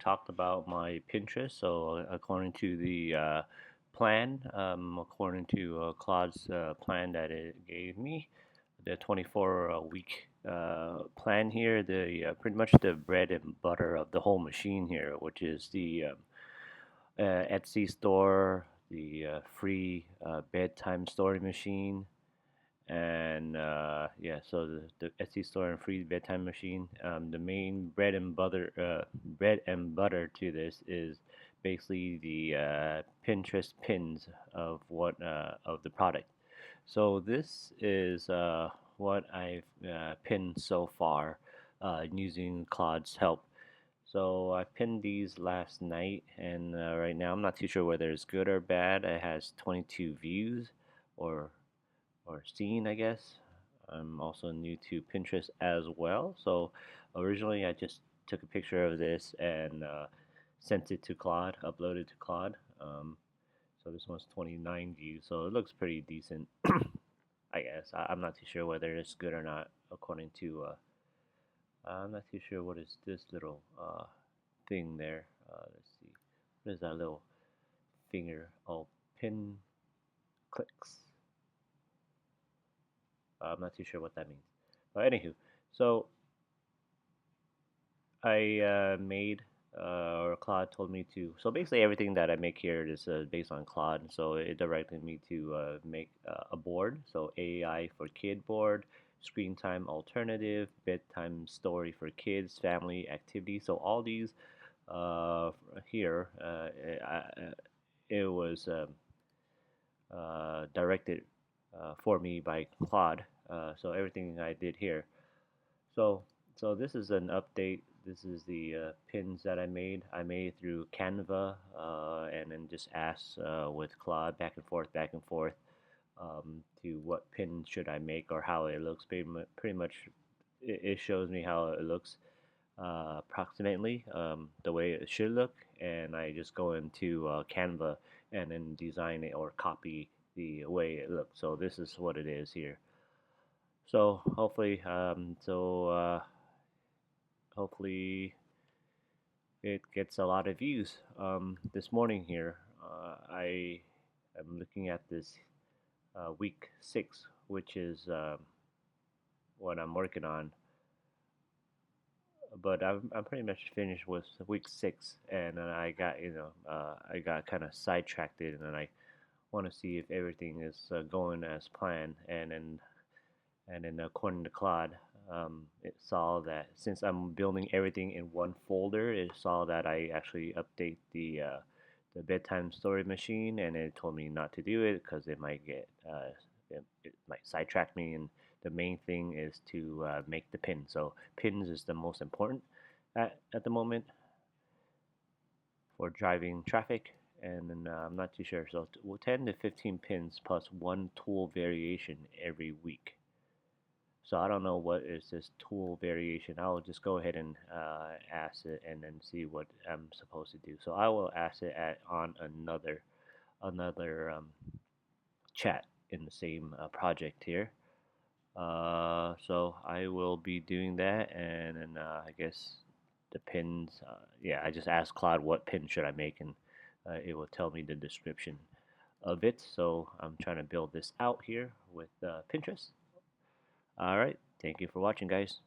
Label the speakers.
Speaker 1: talked about my Pinterest. So according to the plan, according to Claude's plan that it gave me, the 24 week plan here, the pretty much the bread and butter of the whole machine here, which is the Etsy store, the free bedtime story machine, and yeah, so the Etsy store and free bedtime machine. The main bread and butter to this is basically the Pinterest pins of what of the product. So this is what I've pinned so far using Claude's help. So I pinned these last night, and right now I'm not too sure whether it's good or bad. It has 22 views, or seen, I guess. I'm also new to Pinterest as well. So originally I just took a picture of this and sent it to Claude, uploaded to Claude. So this one's 29 views, so it looks pretty decent, I guess. I'm not too sure whether it's good or not, according to. I'm not too sure what is this little thing there. Let's see. What is that little finger? Oh, pin clicks. I'm not too sure what that means. But anywho, so I made, or Claude told me to. So basically, everything that I make here is based on Claude. So it directed me to make a board. So AI for kid board, screen time alternative, bedtime story for kids, family activity. So all these uh, here, it was directed for me by Claude. So everything I did here. So, so this is an update. This is the pins that I made. I made it through Canva, and then just asked with Claude back and forth, to what pin should I make or how it looks. Pretty much, it shows me how it looks approximately, the way it should look, and I just go into Canva and then design it or copy the way it looks. So this is what it is here. So hopefully it gets a lot of views. This morning here, I am looking at this week 6, which is what I'm working on. But I'm pretty much finished with week 6, and then I got kind of sidetracked, and then I want to see if everything is going as planned, and then according to Claude, it saw that since I'm building everything in one folder, it saw that I actually update the bedtime story machine, and it told me not to do it because it might sidetrack me. And the main thing is to make the pin. So pins is the most important at the moment for driving traffic. And then I'm not too sure. So 10 to 15 pins plus one tool variation every week. So I don't know what is this tool variation. I'll just go ahead and ask it and then see what I'm supposed to do. So I will ask it on another chat in the same project here. So I will be doing that, and then I guess the pins. Yeah, I just asked Claude what pin should I make, and it will tell me the description of it. So I'm trying to build this out here with Pinterest. All right. Thank you for watching, guys.